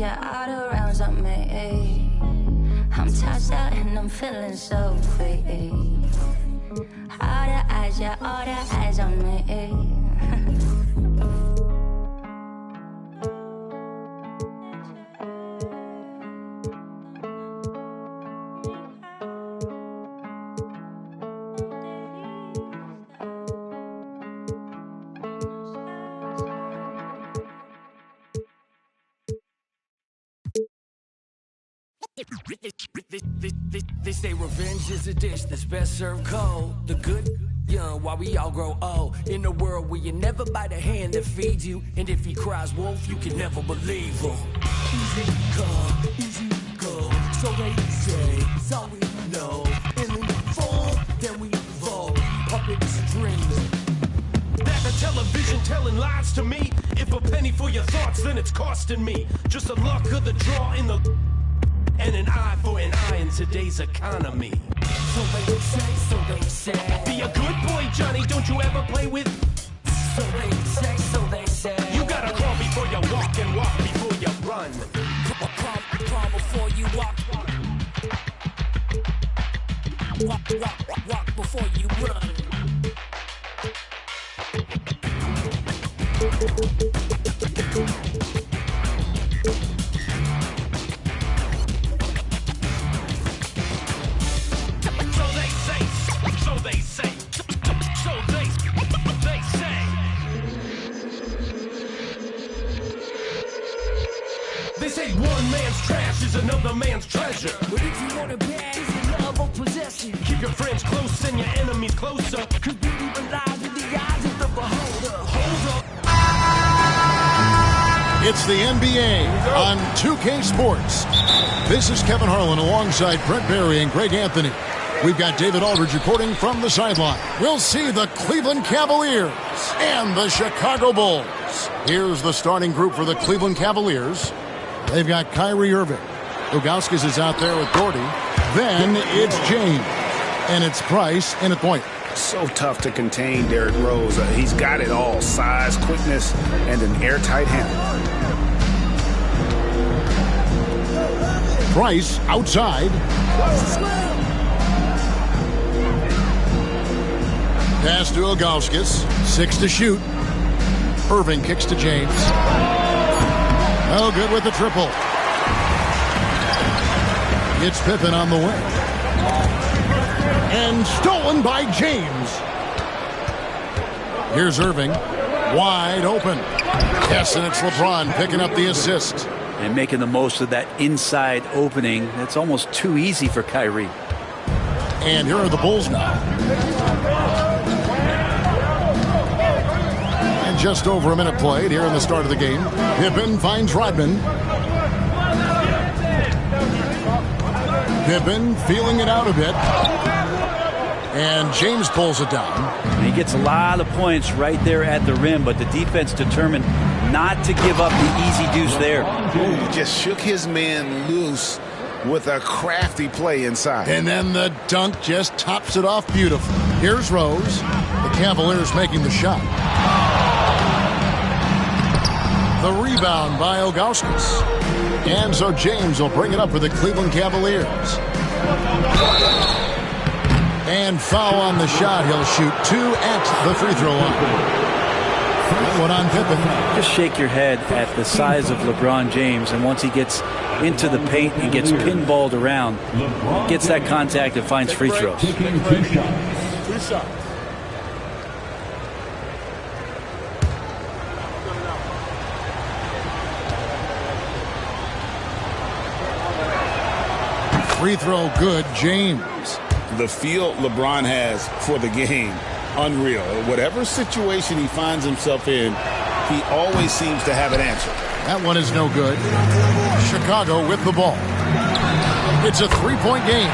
yeah, all the rounds on me. I'm tossed out and I'm feeling so free. All the eyes, yeah, all the eyes on me. They say revenge is a dish that's best served cold. The good young while we all grow old. In a world where you never bite the hand that feeds you, and if he cries wolf, you can never believe him. Easy come, easy go. So they say, so we know. And in the fall, then we fold. Puppet strings. Back the television telling lies to me. If a penny for your thoughts, then it's costing me. Just the luck of the draw in the. And an eye for an eye in today's economy. So they say. Be a good boy, Johnny, don't you ever play with. So they say. You gotta crawl before you walk and walk before you run. Crawl before you walk. Walk before you run. They say one man's trash is another man's treasure. But if you want it bad, it's a love or possession. Keep your friends close and your enemies closer. Cause beauty lies in the eyes of the beholder. Hold up. It's the NBA on 2K Sports. This is Kevin Harlan alongside Brent Barry and Greg Anthony. We've got David Aldridge reporting from the sideline. We'll see the Cleveland Cavaliers and the Chicago Bulls. Here's the starting group for the Cleveland Cavaliers. They've got Kyrie Irving. Ilgauskas is out there with Gordy. Then it's James. And it's Price in at point. So tough to contain Derrick Rose. He's got it all. Size, quickness, and an airtight handle. Price outside. Pass to Ilgauskas. 6 to shoot. Irving kicks to James. Oh, good with the triple. It's Pippen on the wing. And stolen by James. Here's Irving. Wide open. Yes, and it's LeBron picking up the assist. And making the most of that inside opening. That's almost too easy for Kyrie. And here are the Bulls now. And just over a minute played here in the start of the game. Pippen finds Rodman. Pippen feeling it out a bit. And James pulls it down. And he gets a lot of points right there at the rim, but the defense determined not to give up the easy deuce there. He just shook his man loose with a crafty play inside. And then the dunk just tops it off beautifully. Here's Rose. The Cavaliers making the shot. The rebound by Ilgauskas. And so James will bring it up for the Cleveland Cavaliers. And foul on the shot. He'll shoot 2 at the free throw line. That one on Pippen. Just shake your head at the size of LeBron James, and once he gets into the paint and gets pinballed around, gets that contact and finds free throws. Free throw good, James. The feel LeBron has for the game, unreal. Whatever situation he finds himself in, he always seems to have an answer. That one is no good. Chicago with the ball. It's a 3-point game.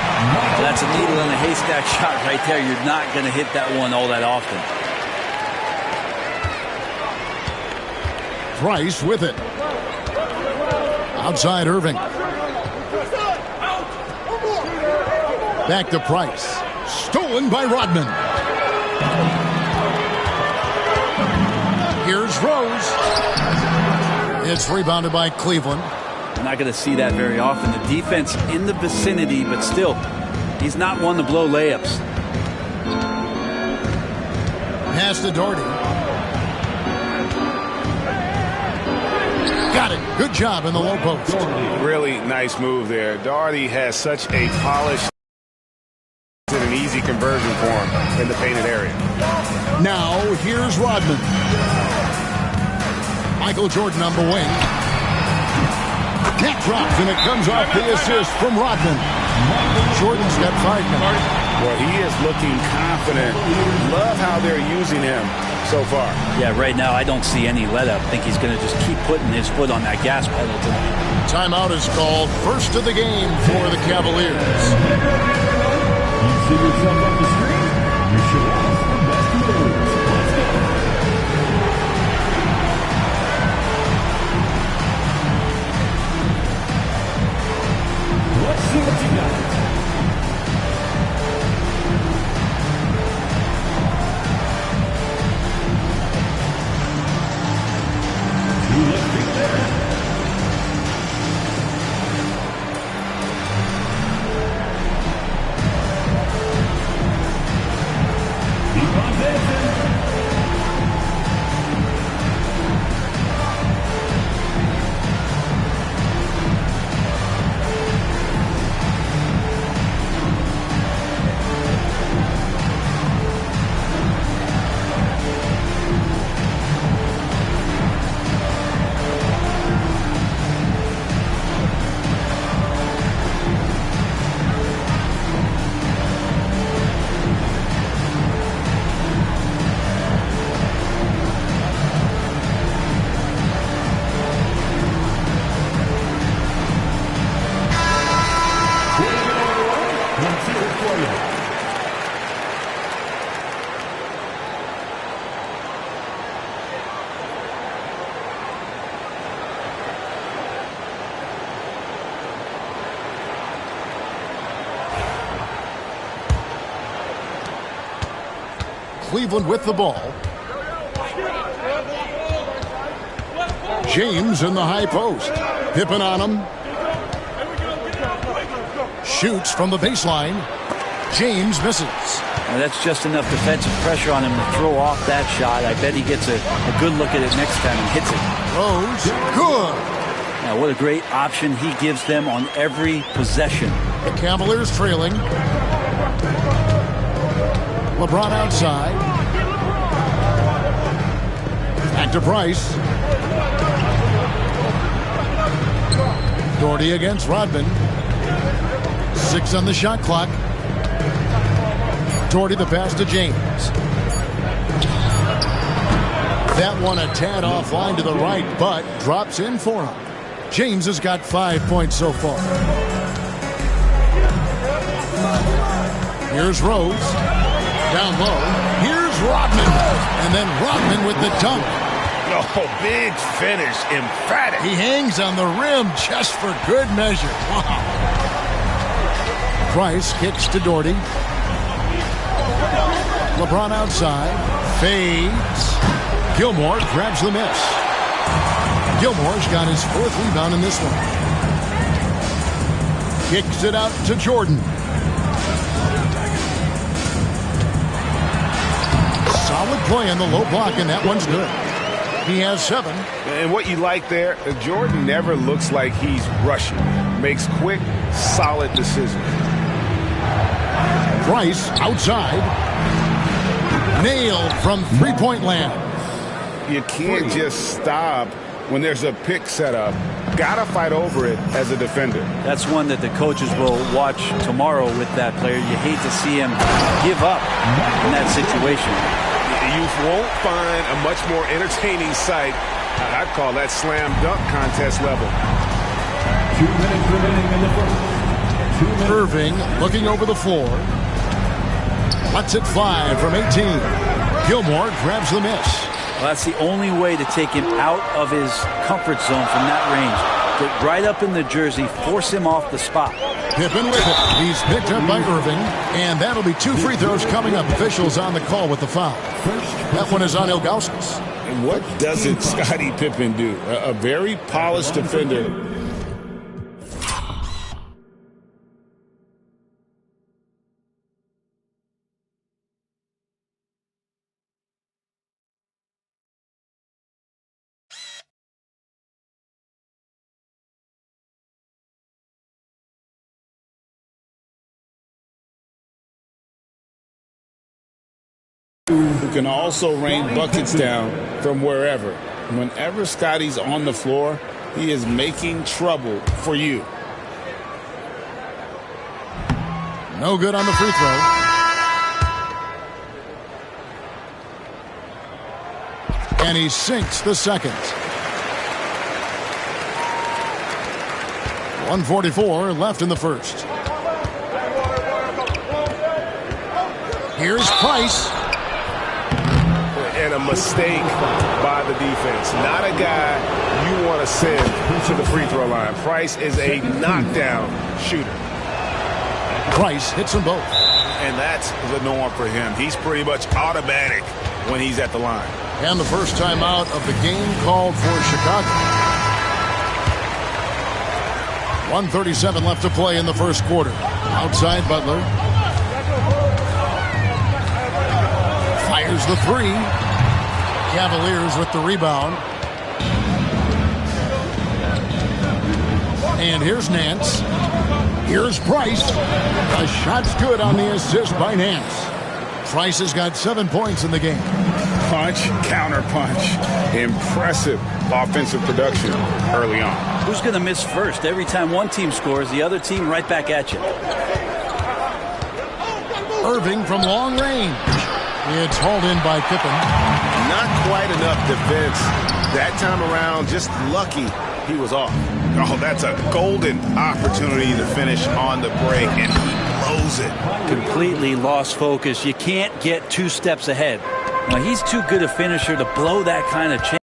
That's a needle in a haystack shot right there. You're not going to hit that one all that often. Price with it. Outside Irving. Back to Price. Stolen by Rodman. Here's Rose. It's rebounded by Cleveland. We're not going to see that very often. The defense in the vicinity, but still, he's not one to blow layups. Pass to Doherty. Got it. Good job in the low post. Really nice move there. Doherty has such a polished and an easy conversion for him in the painted area. Now, here's Rodman. Michael Jordan on the wing. Net drops, and it comes off the assist from Rodman. Jordan's got 5 now. Well, he is looking confident. Love how they're using him so far. Yeah, right now I don't see any let up. I think he's going to just keep putting his foot on that gas pedal tonight. Timeout is called. First of the game for the Cavaliers. You see yourself on the screen. You show off the best moves. Let's go. Let's see what you got. Cleveland with the ball. James in the high post. Pippen on him. Shoots from the baseline. James misses. Now that's just enough defensive pressure on him to throw off that shot. I bet he gets a good look at it next time and hits it. Rose, good. Now what a great option he gives them on every possession. The Cavaliers trailing. LeBron outside. Back to Price. Doherty against Rodman. 6 on the shot clock. Doherty the pass to James. That one a tad offline to the right, but drops in for him. James has got 5 points so far. Here's Rose. Down low. Here's Rodman. And then Rodman with the dunk. Oh, big finish. Emphatic. He hangs on the rim just for good measure. Wow. Price kicks to Doherty. LeBron outside. Fades. Gilmore grabs the miss. Gilmore's got his 4th rebound in this one. Kicks it out to Jordan. Solid play on the low block, and that one's good. He has 7. And what you like there, Jordan never looks like he's rushing. Makes quick, solid decisions. Price outside. Nailed from three-point land. You can't just stop when there's a pick set up. Gotta fight over it as a defender. That's one that the coaches will watch tomorrow with that player. You hate to see him give up in that situation. You won't find a much more entertaining sight. I'd call that slam dunk contest level. 2 minutes remaining in the first. Irving looking over the floor. Lets it fly from 18. Gilmore grabs the miss. Well, that's the only way to take him out of his comfort zone from that range. Get right up in the jersey, force him off the spot. Pippen with it. He's picked up by Irving, and that'll be 2 free throws coming up. Officials on the call with the foul. That one is on Ilgauskas. And what doesn't Scottie Pippen do? A very polished defender. who can also rain buckets down from wherever. Whenever Scotty's on the floor, he is making trouble for you. No good on the free throw. And he sinks the second. 1:44 left in the first. Here's Price. And a mistake by the defense. Not a guy you want to send to the free throw line. Price is a knockdown shooter. Price hits them both. And that's the norm for him. He's pretty much automatic when he's at the line. And the first time out of the game called for Chicago. 1:37 left to play in the first quarter. Outside Butler. Fires the three. Cavaliers with the rebound. And here's Nance. Here's Price. The shot's good on the assist by Nance. Price has got 7 points in the game. Punch, counter punch. Impressive offensive production early on. Who's going to miss first? Every time one team scores, the other team right back at you. Irving from long range. It's hauled in by Pippen. Not quite enough defense that time around. Just lucky he was off. Oh, that's a golden opportunity to finish on the break, and he blows it. Completely lost focus. You can't get 2 steps ahead. Now, he's too good a finisher to blow that kind of chance.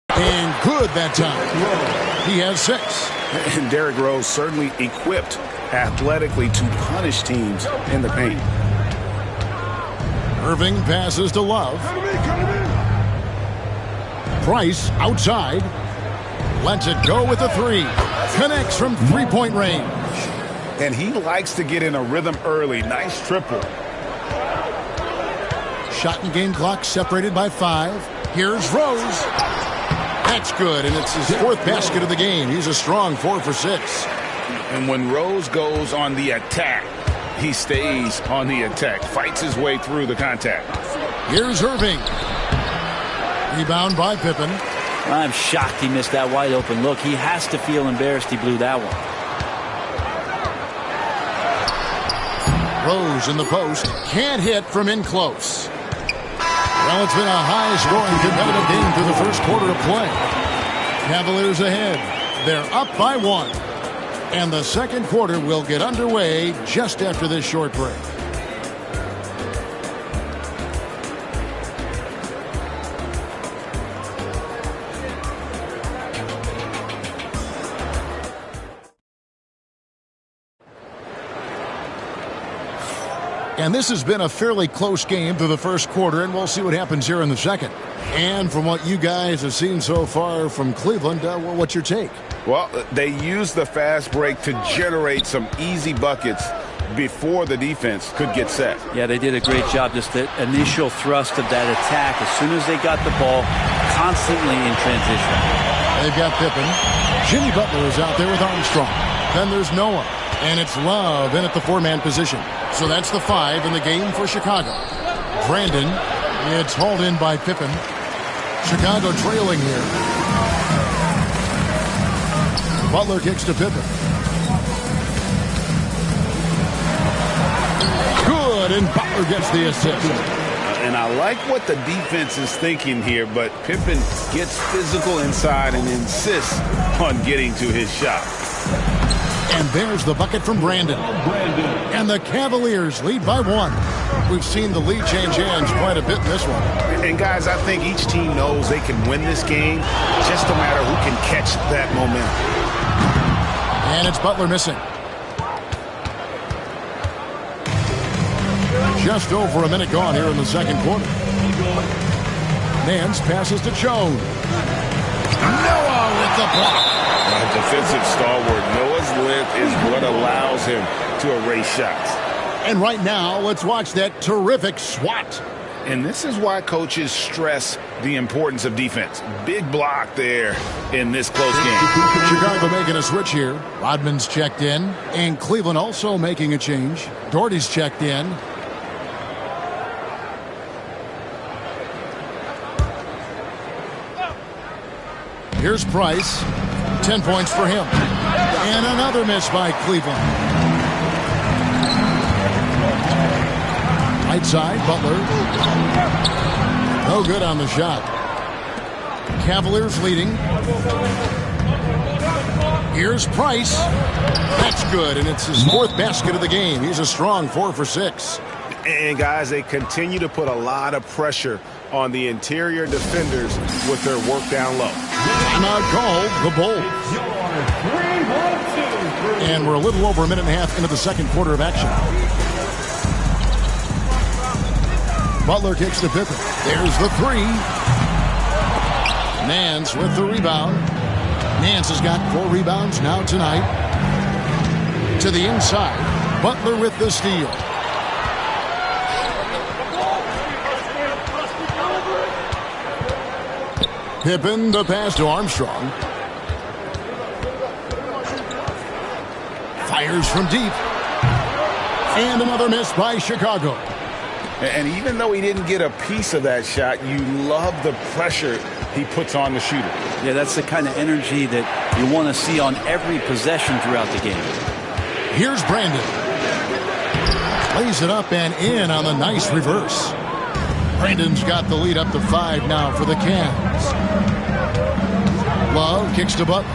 And good that time. He has 6. And Derrick Rose certainly equipped athletically to punish teams in the paint. Irving passes to Love. Price outside. Lets it go with the 3. Connects from three-point range. And he likes to get in a rhythm early. Nice triple. Shot and game clock separated by 5. Here's Rose. That's good, and it's his 4th basket of the game. He's a strong 4 for 6. And when Rose goes on the attack, he stays on the attack, fights his way through the contact. Here's Irving. Rebound by Pippen. I'm shocked he missed that wide open look. He has to feel embarrassed he blew that one. Rose in the post. Can't hit from in close. Well, it's been a high-scoring competitive game through the first quarter of play. Cavaliers ahead. They're up by 1. And the second quarter will get underway just after this short break. And this has been a fairly close game through the first quarter, and we'll see what happens here in the second. And from what you guys have seen so far from Cleveland, what's your take? Well, they used the fast break to generate some easy buckets before the defense could get set. Yeah, they did a great job. Just the initial thrust of that attack, as soon as they got the ball, constantly in transition. They've got Pippen. Jimmy Butler is out there with Armstrong. Then there's Noah. And it's Love in at the 4-man position. So that's the 5 in the game for Chicago. Brandon, it's hauled in by Pippen. Chicago trailing here. Butler kicks to Pippen. Good, and Butler gets the assist. And I like what the defense is thinking here, but Pippen gets physical inside and insists on getting to his shot. And there's the bucket from Brandon. And the Cavaliers lead by 1. We've seen the lead change hands quite a bit in this one. And guys, I think each team knows they can win this game, just a matter who can catch that momentum. And it's Butler missing. Just over a minute gone here in the second quarter. Nance passes to Jones. Noah with the block. Defensive stalwart. Noah's length is what allows him to erase shots. And right now, let's watch that terrific swat. And this is why coaches stress the importance of defense. Big block there in this close game. Chicago making a switch here. Rodman's checked in. And Cleveland also making a change. Doherty's checked in. Here's Price. 10 points for him. And another miss by Cleveland. Right side, Butler. No good on the shot. Cavaliers leading. Here's Price. That's good, and it's his 4th basket of the game. He's a strong 4 for 6. And, guys, they continue to put a lot of pressure on the interior defenders with their work down low. Timeout called, the Bulls. And we're a little over a minute and a half into the second quarter of action. Butler kicks to Pippen. There's the 3. Nance with the rebound. Nance has got 4 rebounds now tonight. To the inside. Butler with the steal. Pippen, the pass to Armstrong. Fires from deep. And another miss by Chicago. And even though he didn't get a piece of that shot, you love the pressure he puts on the shooter. Yeah, that's the kind of energy that you want to see on every possession throughout the game. Here's Brandon. Lays it up and in on the nice reverse. Brandon's got the lead up to 5 now for the Cavs. Love kicks to Butler.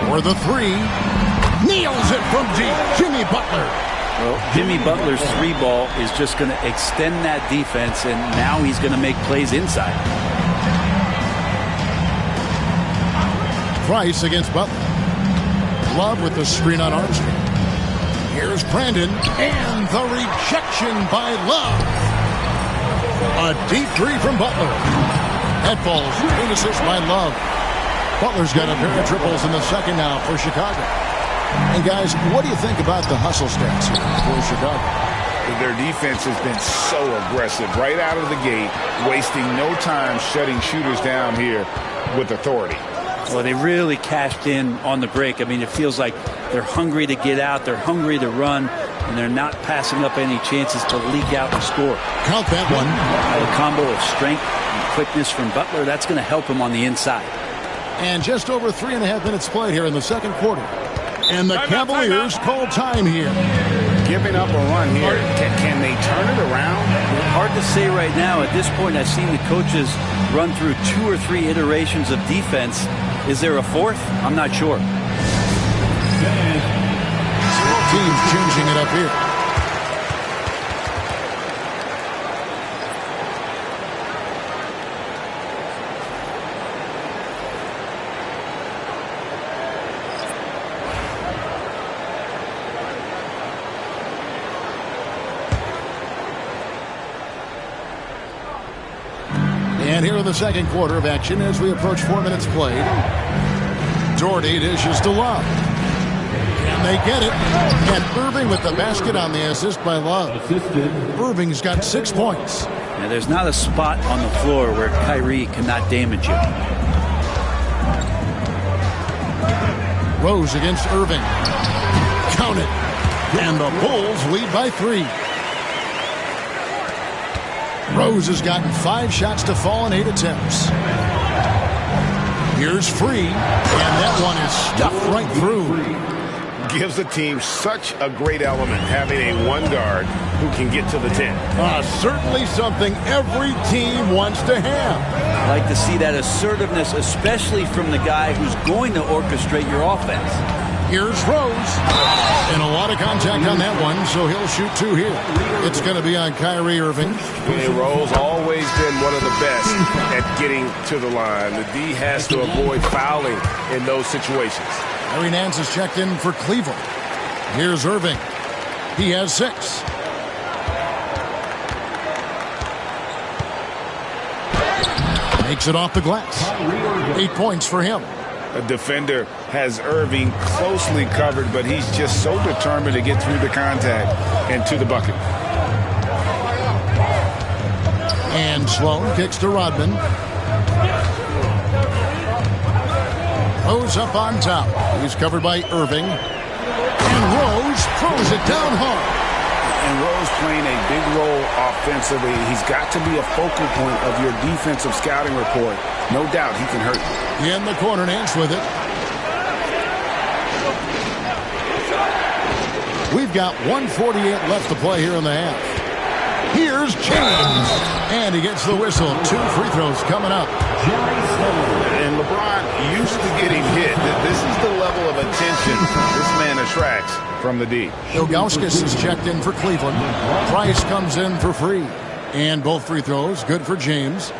For the 3. Nails it from deep. Jimmy Butler. Well, Jimmy Butler's 3-ball is just going to extend that defense, and now he's going to make plays inside. Price against Butler. Love with the screen on Armstrong. Here's Brandon, and the rejection by Love. A deep 3 from Butler. That falls. Great assist by Love. Butler's got a pair of triples in the second now for Chicago. And guys, what do you think about the hustle stats here for Chicago? Their defense has been so aggressive right out of the gate, wasting no time shutting shooters down here with authority. Well, they really cashed in on the break. I mean, it feels like they're hungry to get out, they're hungry to run, and they're not passing up any chances to leak out and score. Count that one. A combo of strength and quickness from Butler, that's going to help him on the inside. And just over 3.5 minutes played here in the second quarter. And the Cavaliers call time here. Giving up a run here. Can they turn it around? Hard to say right now. At this point, I've seen the coaches run through 2 or 3 iterations of defense. Is there a 4th? I'm not sure. Teams changing it up here. And here in the second quarter of action as we approach 4 minutes played. Doherty dishes to Love. And they get it. And Irving with the basket on the assist by Love. Irving's got 6 points. Now, there's not a spot on the floor where Kyrie cannot damage you. Rose against Irving. Count it. And the Bulls lead by 3. Rose has gotten 5 shots to fall in 8 attempts. Here's Free, and that one is stuffed right through. Gives the team such a great element having a 1 guard who can get to the 10. Certainly something every team wants to have. I like to see that assertiveness, especially from the guy who's going to orchestrate your offense. Here's Rose. And a lot of contact on that one, so he'll shoot 2 here. It's going to be on Kyrie Irving. And Rose always been one of the best at getting to the line. The D has to avoid fouling in those situations. Larry Nance is checked in for Cleveland. Here's Irving. He has 6. Makes it off the glass. 8 points for him. A defender has Irving closely covered, but he's just so determined to get through the contact and to the bucket. And Sloan kicks to Rodman. Rose up on top. He's covered by Irving. And Rose throws it down hard. And Rose playing a big role offensively. He's got to be a focal point of your defensive scouting report. No doubt he can hurt you. In the corner, Nance with it. We've got 1:48 left to play here in the half. Here's James. And he gets the whistle. 2 free throws coming up. And LeBron used to getting hit. This is the level of attention this man attracts from the D. Ilgauskas is checked in for Cleveland. Price comes in for free. And both free throws good for James.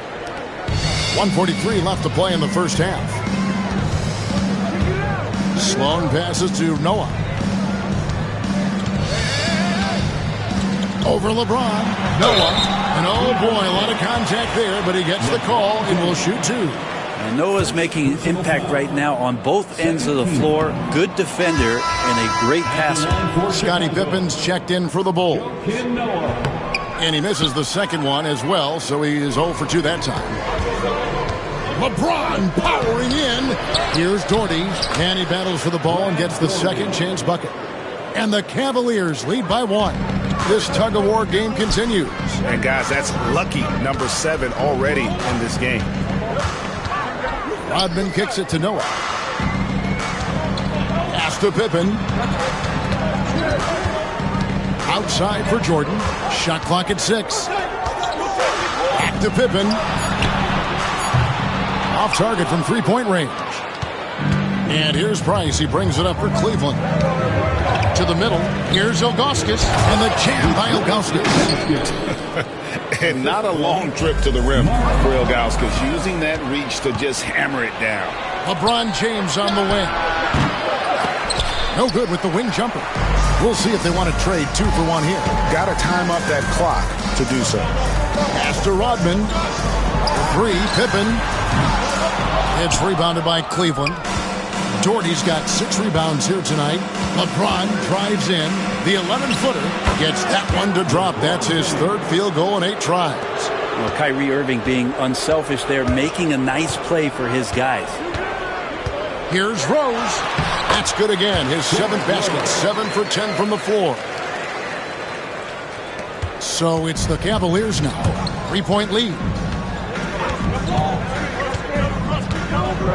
1:43 left to play in the first half. Sloan passes to Noah. Over LeBron. Noah. And oh boy, a lot of contact there, but he gets the call and will shoot 2. And Noah's making an impact right now on both ends of the floor. Good defender and a great passer. Scottie Pippen's checked in for the Bulls. And he misses the second one as well, so he is 0 for 2 that time. LeBron powering in. Here's Doherty, and he battles for the ball and gets the second chance bucket. And the Cavaliers lead by 1. This tug-of-war game continues. And guys, that's lucky number 7 already in this game. Rodman kicks it to Noah. Pass to Pippen. Outside for Jordan. Shot clock at 6. Back to Pippen. Off target from three-point range. And here's Price. He brings it up for Cleveland. To the middle. Here's Ilgauskas. And the jam by Ilgauskas. And not a long trip to the rim for Ilgauskas, using that reach to just hammer it down. LeBron James on the wing. No good with the wing jumper. We'll see if they want to trade 2 for 1 here. Got to time up that clock to do so. Pass to Rodman. 3, Pippen. It's rebounded by Cleveland. Doherty's got 6 rebounds here tonight. LeBron drives in. The 11-footer gets that one to drop. That's his 3rd field goal in 8 tries. Well, Kyrie Irving being unselfish there, making a nice play for his guys. Here's Rose. That's good again. His 7th basket. 7 for 10 from the floor. So it's the Cavaliers now. 3-point lead.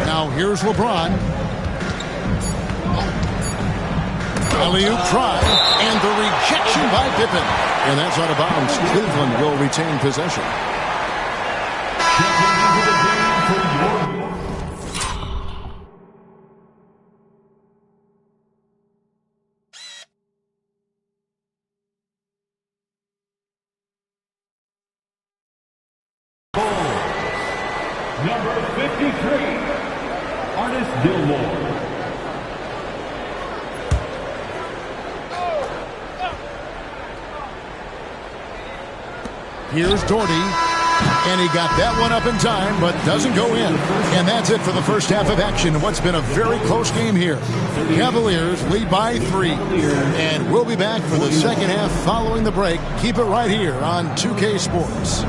Now here's LeBron. Alley-oop try, and the rejection by Pippen. And that's out of bounds. Cleveland will retain possession. Number 53, Artis Gilmore. Here's Doherty, and he got that one up in time, but doesn't go in. And that's it for the first half of action. What's been a very close game here. Cavaliers lead by 3. And we'll be back for the second half following the break. Keep it right here on 2K Sports.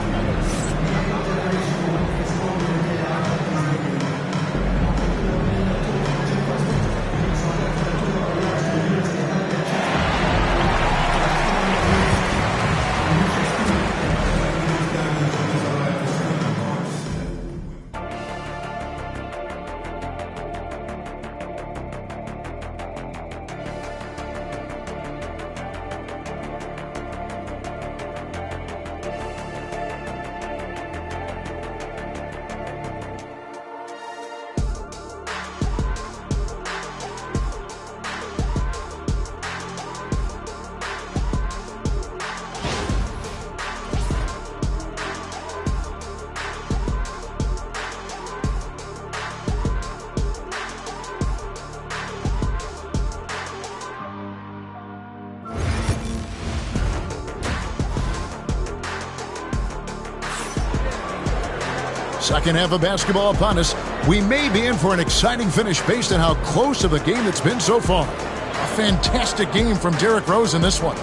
Second half of basketball upon us. We may be in for an exciting finish based on how close of a game it's been so far. A fantastic game from Derrick Rose in this one.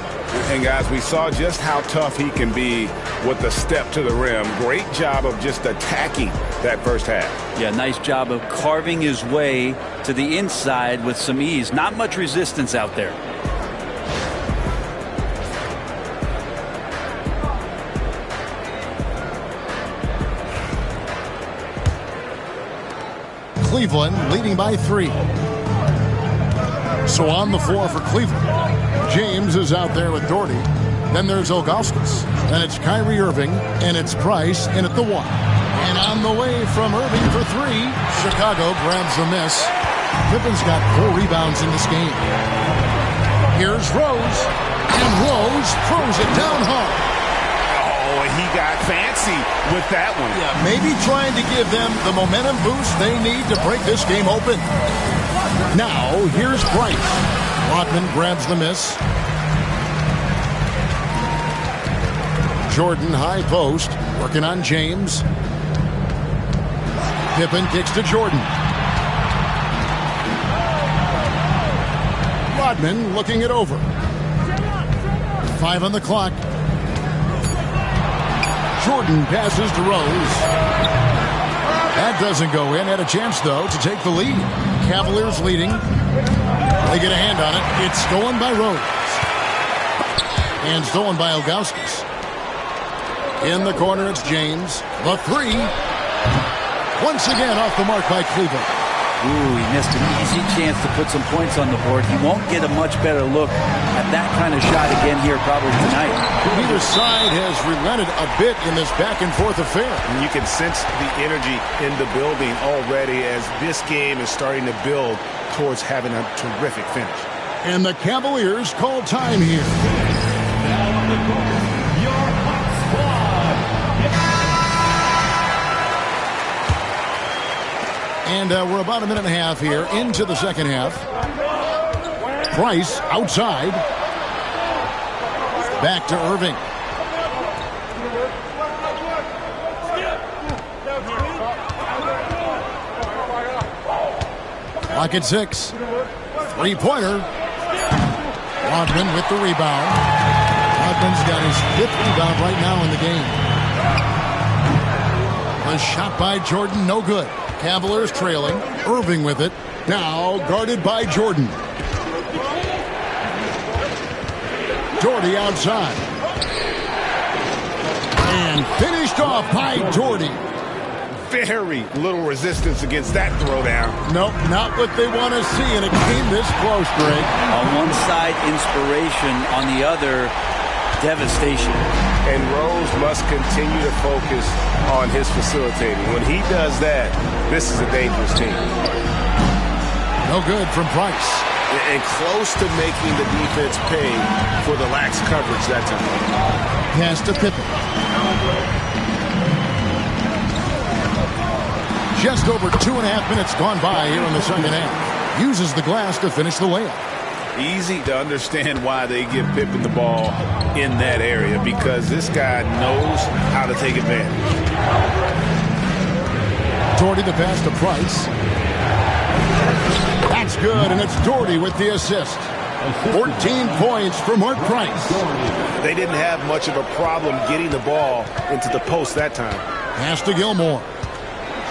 And guys, we saw just how tough he can be with the step to the rim. Great job of just attacking that first half. Yeah, nice job of carving his way to the inside with some ease. Not much resistance out there. Cleveland leading by 3. So on the floor for Cleveland, James is out there with Doherty. Then there's Ilgauskas. Then it's Kyrie Irving, and it's Price in at the 1. And on the way from Irving for 3, Chicago grabs the miss. Pippen's got 4 rebounds in this game. Here's Rose, and Rose throws it down hard. Oh, and he got fancy with that one. Yeah, maybe trying to give them the momentum boost they need to break this game open. Now, here's Price. Rodman grabs the miss. Jordan high post, working on James. Pippen kicks to Jordan. Rodman looking it over. 5 on the clock. Jordan passes to Rose. That doesn't go in. Had a chance, though, to take the lead. Cavaliers leading. They get a hand on it. It's stolen by Rose. And stolen by Ilgauskas. In the corner, it's James. The 3. Once again off the mark by Cleveland. Ooh, he missed an easy chance to put some points on the board. He won't get a much better look at that kind of shot again here probably tonight. Neither side has relented a bit in this back-and-forth affair. And you can sense the energy in the building already as this game is starting to build towards having a terrific finish. And the Cavaliers call time here. Now on the court, your hot squad. And we're about a minute and a half here into the second half. Price outside. Back to Irving. Clock at 6. 3-pointer. Rodman with the rebound. Rodman's got his 5th rebound right now in the game. A shot by Jordan, no good. Cavaliers trailing. Irving with it. Now guarded by Jordan. Doherty outside. And finished off by Doherty. Very little resistance against that throwdown. Nope, not what they want to see, and it came this close, Greg. On one side, inspiration. On the other, devastation. And Rose must continue to focus on his facilitating. When he does that, this is a dangerous team. No good from Price. And close to making the defense pay for the lax coverage that time. Pass to Pippen. Just over 2.5 minutes gone by here in the second half. Uses the glass to finish the layup. Easy to understand why they give Pippen the ball in that area, because this guy knows how to take advantage. Doherty the pass to Price. That's good, and it's Doherty with the assist. 14 points for Mark Price. They didn't have much of a problem getting the ball into the post that time. Pass to Gilmore.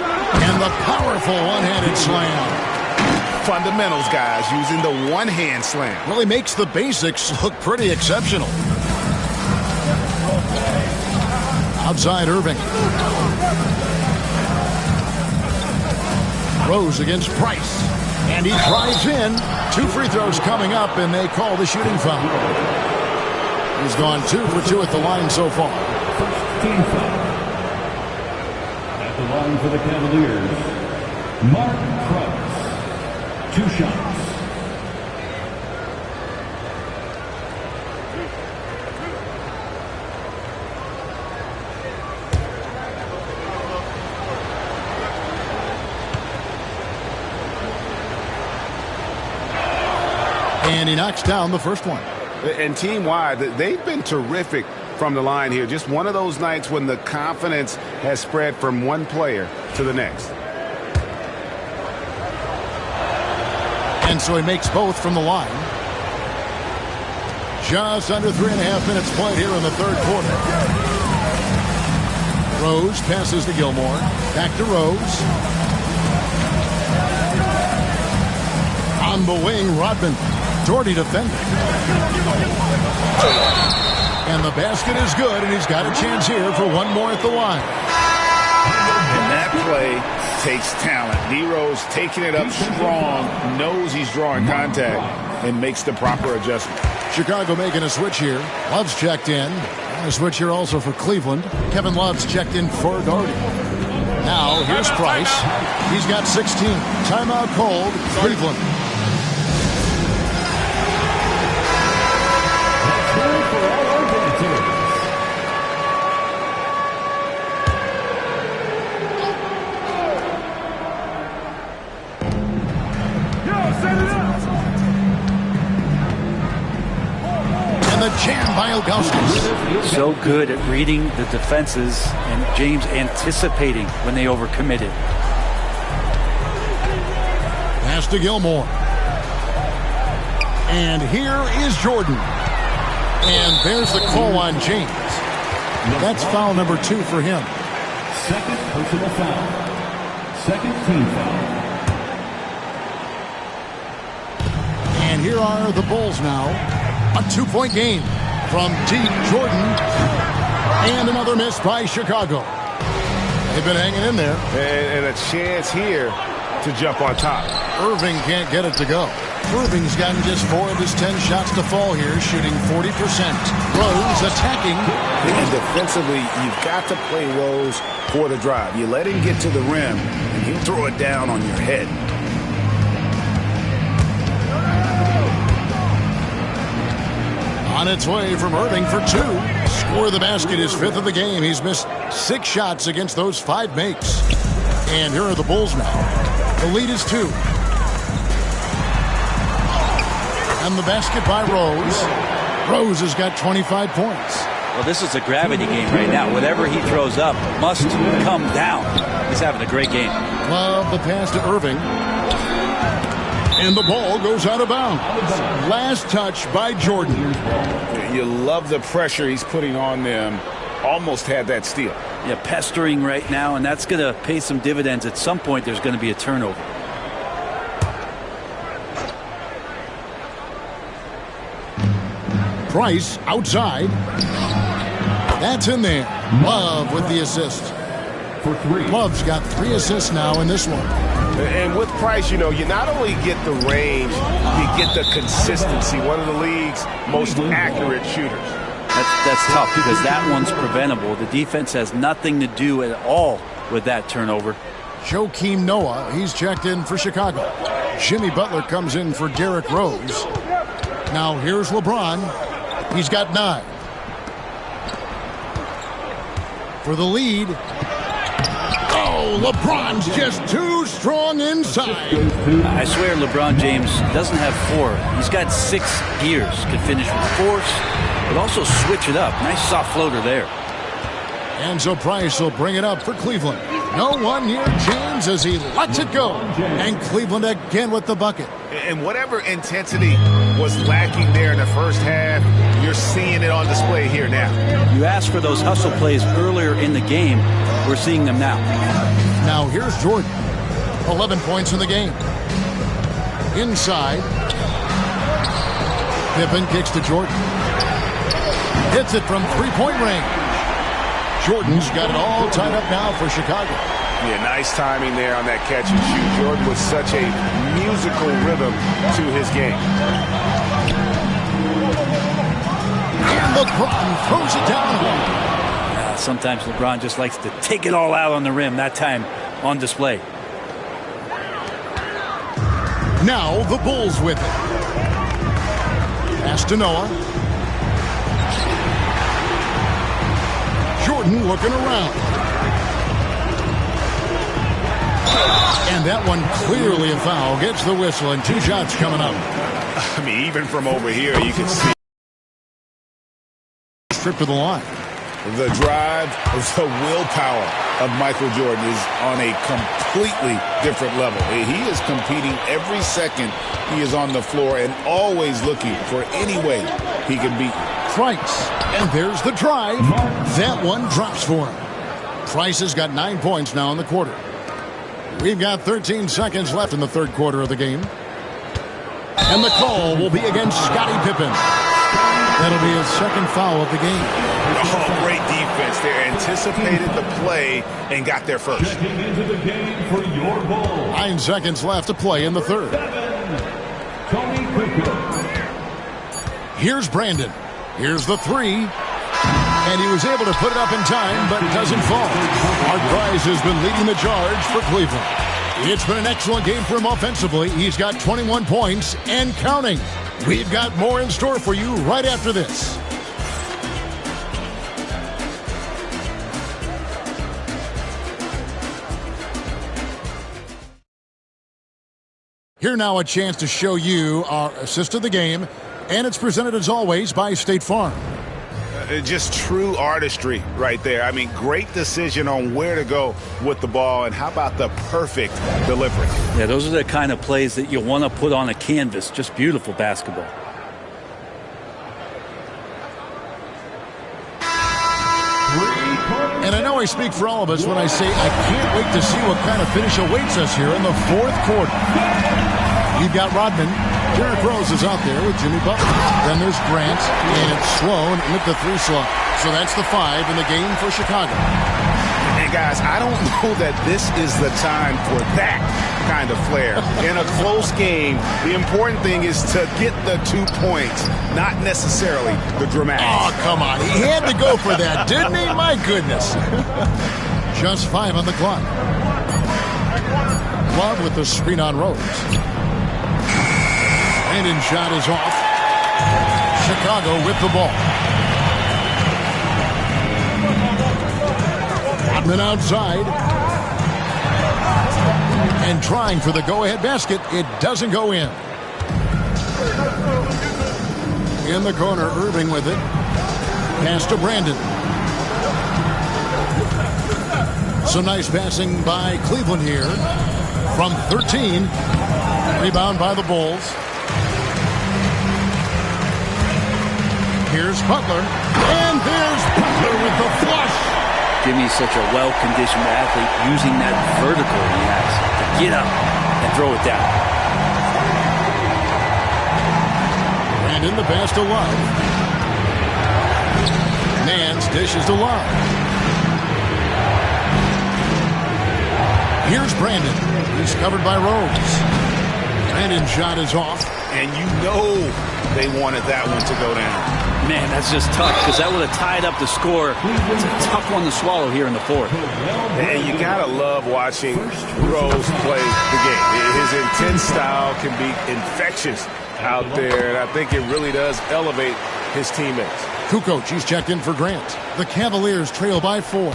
And the powerful one-handed slam. Fundamentals, guys, using the one-hand slam. Really makes the basics look pretty exceptional. Outside Irving. Rose against Price. And he drives in. 2 free throws coming up, and they call the shooting foul. He's gone 2 for 2 at the line so far. Team foul. At the line for the Cavaliers, Mark Price. 2 shots. And he knocks down the first one. And team-wide, they've been terrific from the line here. Just one of those nights when the confidence has spread from one player to the next. And so he makes both from the line. Just under 3.5 minutes played here in the third quarter. Rose passes to Gilmore. Back to Rose. On the wing, Rodman. Doherty defending. And the basket is good, and he's got a chance here for one more at the line. And that play takes talent. D-Rose taking it up strong, knows he's drawing contact, and makes the proper adjustment. Chicago making a switch here. Love's checked in. A switch here also for Cleveland. Kevin Love's checked in for Doherty. Now, here's Price. He's got 16. Timeout called, Cleveland. Jam by Ilgauskas. So good at reading the defenses and James anticipating when they overcommitted. Pass to Gilmore. And here is Jordan. And there's the call on James. That's foul number 2 for him. Second personal foul. Second team foul. And here are the Bulls now. A 2-point game from deep Jordan. And another miss by Chicago. They've been hanging in there. And a chance here to jump on top. Irving can't get it to go. Irving's gotten just 4 of his 10 shots to fall here, shooting 40%. Rose attacking. And defensively, you've got to play Rose for the drive. You let him get to the rim, and he'll throw it down on your head. On its way from Irving for 2. Score the basket, his 5th of the game. He's missed 6 shots against those 5 makes. And here are the Bulls now. The lead is 2. And the basket by Rose. Rose has got 25 points. Well, this is a gravity game right now. Whatever he throws up must come down. He's having a great game. Love the pass to Irving. And the ball goes out of bounds. Last touch by Jordan. You love the pressure he's putting on them. Almost had that steal. Yeah, pestering right now, and that's going to pay some dividends. At some point, there's going to be a turnover. Price outside. That's in there. Love with the assist. For 3. Love's got 3 assists now in this one. And with Price, you know, you not only get the range, you get the consistency. One of the league's most accurate shooters. That's tough because that one's preventable. The defense has nothing to do at all with that turnover. Joakim Noah, he's checked in for Chicago. Jimmy Butler comes in for Derrick Rose. Now here's LeBron. He's got 9. For the lead. Oh, LeBron's just too strong inside. I swear LeBron James doesn't have 4. He's got 6 gears. Can finish with force, but also switch it up. Nice soft floater there. And so Price will bring it up for Cleveland. No one near James as he lets it go. And Cleveland again with the bucket. And whatever intensity was lacking there in the first half, you're seeing it on display here now. You asked for those hustle plays earlier in the game. We're seeing them now. Now here's Jordan. 11 points in the game. Inside. Pippen kicks to Jordan. Hits it from 3-point range. Jordan's got it all tied up now for Chicago. Yeah, nice timing there on that catch and shoot. Jordan with such a musical rhythm to his game. And LeBron throws it down. Sometimes LeBron just likes to take it all out on the rim. That time on display. Now the Bulls with it. Pass to Noah. Jordan looking around. And that one clearly a foul. Gets the whistle and 2 shots coming up. I mean, even from over here, you can see. Trip to the line. The drive, the willpower of Michael Jordan is on a completely different level. He is competing every second he is on the floor and always looking for any way he can beat you. Price. And there's the drive. That one drops for him. Price has got 9 points now in the quarter. We've got 13 seconds left in the third quarter of the game. And the call will be against Scottie Pippen. That'll be his second foul of the game. Oh, great defense. defense. They anticipated the play and got there first. Checking into the game for your ball. 9 seconds left to play in the third. 7, Tony Kukoc. Here's Brandon. Here's the three. And he was able to put it up in time, but doesn't fall. Art Price has been leading the charge for Cleveland. It's been an excellent game for him offensively. He's got 21 points and counting. We've got more in store for you right after this. Here now a chance to show you our assist of the game, and it's presented as always by State Farm. Just true artistry right there. I mean, great decision on where to go with the ball, and how about the perfect delivery? Yeah, those are the kind of plays that you want to put on a canvas. Just beautiful basketball. And I know I speak for all of us when I say I can't wait to see what kind of finish awaits us here in the fourth quarter. We've got Rodman. Derrick Rose is out there with Jimmy Butler. Then there's Grant and Sloan with the 3 slot. So that's the 5 in the game for Chicago. And guys, I don't know that this is the time for that kind of flair. In a close game, the important thing is to get the 2 points, not necessarily the dramatics. Oh, come on. He had to go for that, didn't he? My goodness. Just 5 on the clock. Love with the screen on Rose. Brandon shot is off. Chicago with the ball. Rodman outside. And trying for the go-ahead basket. It doesn't go in. In the corner, Irving with it. Pass to Brandon. So nice passing by Cleveland here. From 13. Rebound by the Bulls. Here's Butler. And there's Butler with the flush. Jimmy's such a well-conditioned athlete, using that vertical he has to get up and throw it down. And in the pass to Love. Nance dishes to Love. Here's Brandon. He's covered by Rose. Brandon's shot is off. And you know they wanted that one to go down. Man, that's just tough, because that would have tied up the score. It's a tough one to swallow here in the fourth. And you got to love watching Rose play the game. His intense style can be infectious out there, and I think it really does elevate his teammates. Kukoc, he's checked in for Grant. The Cavaliers trail by 4.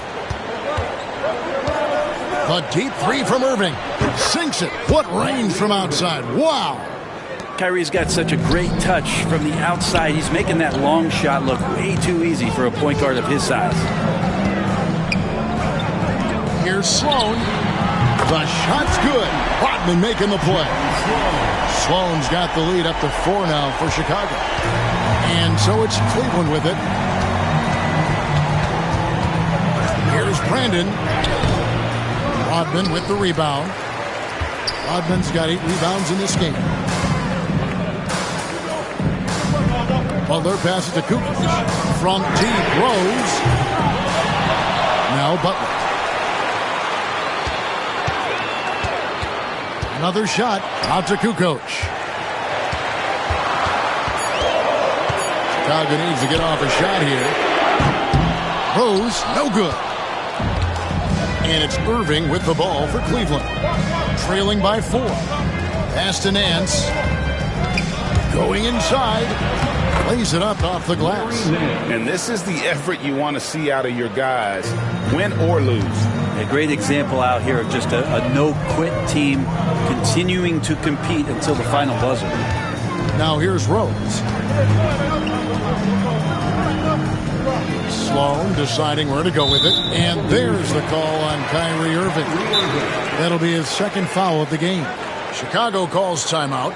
A deep 3 from Irving. Sinks it. What range from outside. Wow. Kyrie's got such a great touch from the outside. He's making that long shot look way too easy for a point guard of his size. Here's Sloan. The shot's good. Rodman making the play. Sloan's got the lead up to 4 now for Chicago. And so it's Cleveland with it. Here's Brandon. Rodman with the rebound. Rodman's got 8 rebounds in this game. Butler passes to Kukoc. From deep, Rose. Now Butler. Another shot out to Kukoc. Chicago needs to get off a shot here. Rose, no good. And it's Irving with the ball for Cleveland. Trailing by 4. Pass to Nance. Going inside. Lays it up off the glass. And this is the effort you want to see out of your guys, win or lose. A great example out here of just a no-quit team continuing to compete until the final buzzer. Now here's Rose. Sloan deciding where to go with it. And there's the call on Kyrie Irving. That'll be his 2nd foul of the game. Chicago calls timeout.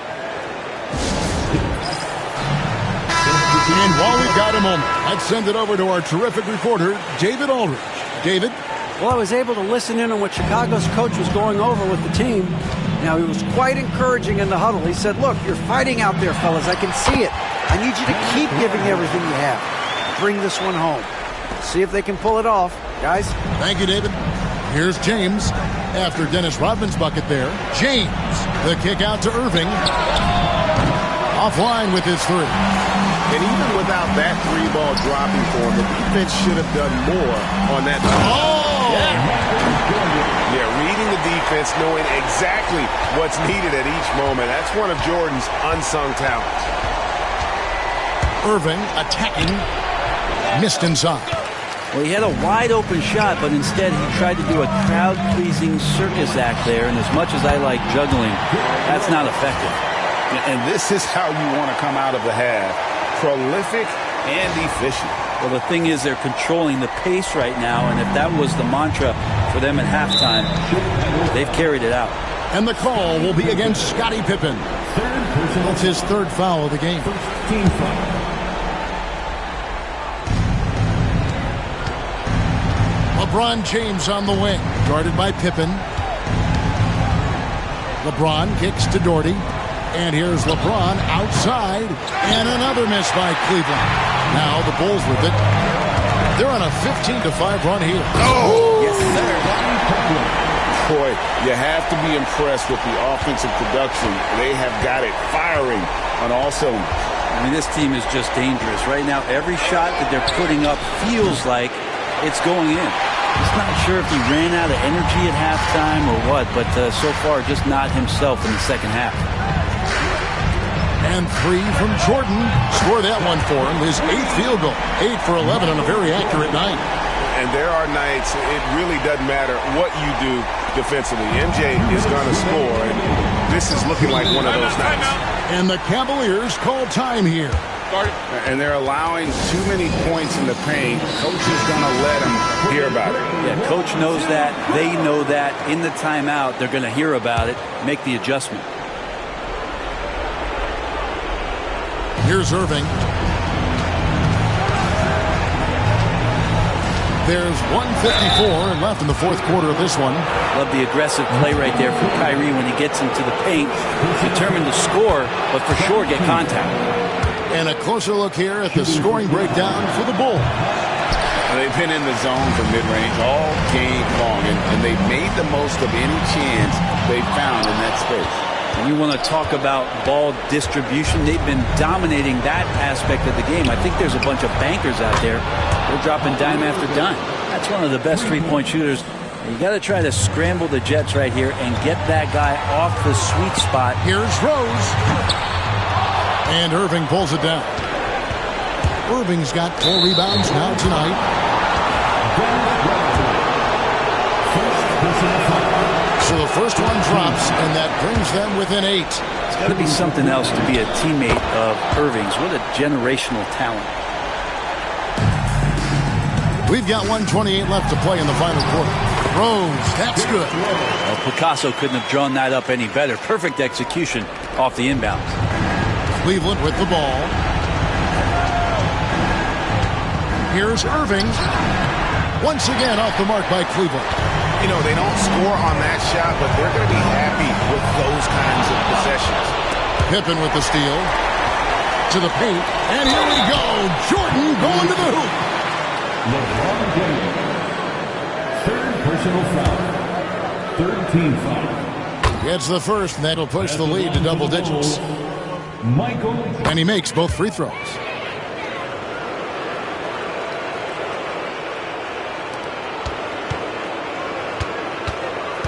And while we've got a moment, let's send it over to our terrific reporter, David Aldridge. David? Well, I was able to listen in on what Chicago's coach was going over with the team. Now, he was quite encouraging in the huddle. He said, look, you're fighting out there, fellas. I can see it. I need you to keep giving everything you have. Bring this one home. see if they can pull it off. Guys. Thank you, David. Here's James after Dennis Rodman's bucket there. James, the kick out to Irving. Offline with his three. And even without that three ball dropping for him, the defense should have done more on that. Oh! Yeah, reading the defense, knowing exactly what's needed at each moment. That's one of Jordan's unsung talents. Irving attacking. Missed inside. Well, he had a wide-open shot, but instead he tried to do a crowd-pleasing circus act there, and as much as I like juggling, that's not effective. And this is how you want to come out of the half. Prolific and efficient. Well, the thing is they're controlling the pace right now, and if that was the mantra for them at halftime, they've carried it out. And the call will be against Scottie Pippen. That's his third foul of the game. Team foul. LeBron James on the wing, guarded by Pippen. LeBron kicks to Doherty. And here's LeBron outside. And another miss by Cleveland. Now the Bulls with it. They're on a 15-5 run here. Oh! Yes, sir. Boy, you have to be impressed with the offensive production. They have got it firing on all cylinders. I mean, this team is just dangerous. Right now, every shot that they're putting up feels like it's going in. He's not sure if he ran out of energy at halftime or what, but so far just not himself in the second half. And three from Jordan. Score that one for him. His 8th field goal. 8 for 11 on a very accurate night. And there are nights it really doesn't matter what you do defensively. MJ is going to score, and this is looking like one of those nights. And the Cavaliers call time here. And they're allowing too many points in the paint. Coach is going to let them hear about it. Yeah, coach knows that. They know that. In the timeout, they're going to hear about it, make the adjustment. Here's Irving. There's 1:54 left in the fourth quarter of this one. Love the aggressive play right there from Kyrie when he gets into the paint. Determined to score, but for sure get contact. And a closer look here at the scoring breakdown for the Bulls. They've been in the zone for mid-range all game long, and they've made the most of any chance they've found in that space. And you want to talk about ball distribution. They've been dominating that aspect of the game. I think there's a bunch of bankers out there. They're dropping dime after dime. That's one of the best three-point shooters. You got to try to scramble the Jets right here and get that guy off the sweet spot. Here's Rose. And Irving pulls it down. Irving's got 4 rebounds now tonight. So the first one drops, and that brings them within 8. It's got to be something else to be a teammate of Irving's. What a generational talent. We've got 1:28 left to play in the final quarter. Rose, that's good. Well, Picasso couldn't have drawn that up any better. Perfect execution off the inbounds. Cleveland with the ball. Here's Irving. Once again off the mark by Cleveland. You know, they don't score on that shot, but they're going to be happy with those kinds of possessions. Pippen with the steal. To the paint. And here we go. Jordan going to the hoop. LeBron James. Third personal foul. Third team foul. Gets the first, and that'll push the lead to double digits. Michael. And he makes both free throws.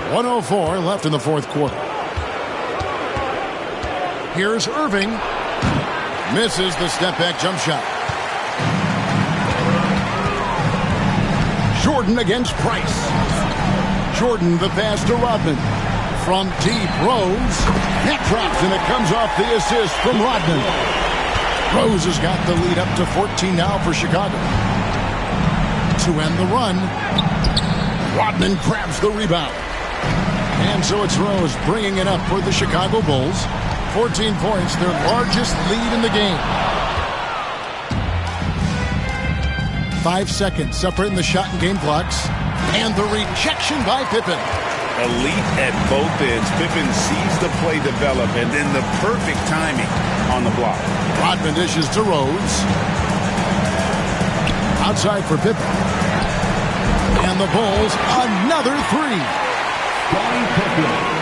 .104 left in the fourth quarter. Here's Irving. Misses the step-back jump shot. Jordan against Price. Jordan the pass to Rodman. From deep, Rose. That drops, and it comes off the assist from Rodman. Rose has got the lead up to 14 now for Chicago. To end the run, Rodman grabs the rebound. And so it's Rose bringing it up for the Chicago Bulls. 14 points, their largest lead in the game. 5 seconds separating the shot and game clocks. And the rejection by Pippen. Elite at both ends. Pippen sees the play develop, and then the perfect timing on the block. Rodman dishes to Rose. Outside for Pippen. And the Bulls, another three. Scottie Pippen.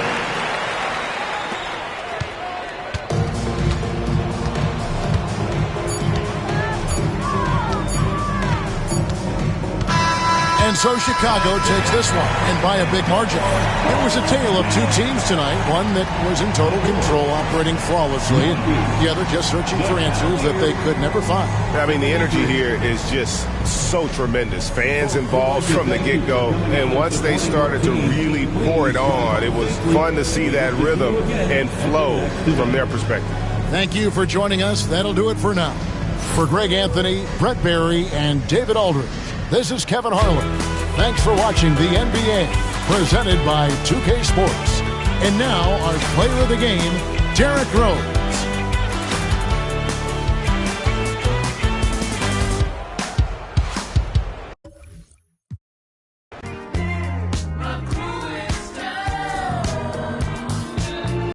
And so Chicago takes this one, and by a big margin. It was a tale of two teams tonight, one that was in total control, operating flawlessly, and the other just searching for answers that they could never find. I mean, the energy here is just so tremendous. Fans involved from the get-go, and once they started to really pour it on, it was fun to see that rhythm and flow from their perspective. Thank you for joining us. That'll do it for now. For Greg Anthony, Brett Barry, and David Aldridge, this is Kevin Harlan. Thanks for watching the NBA, presented by 2K Sports. And now, our player of the game, Derrick Rose.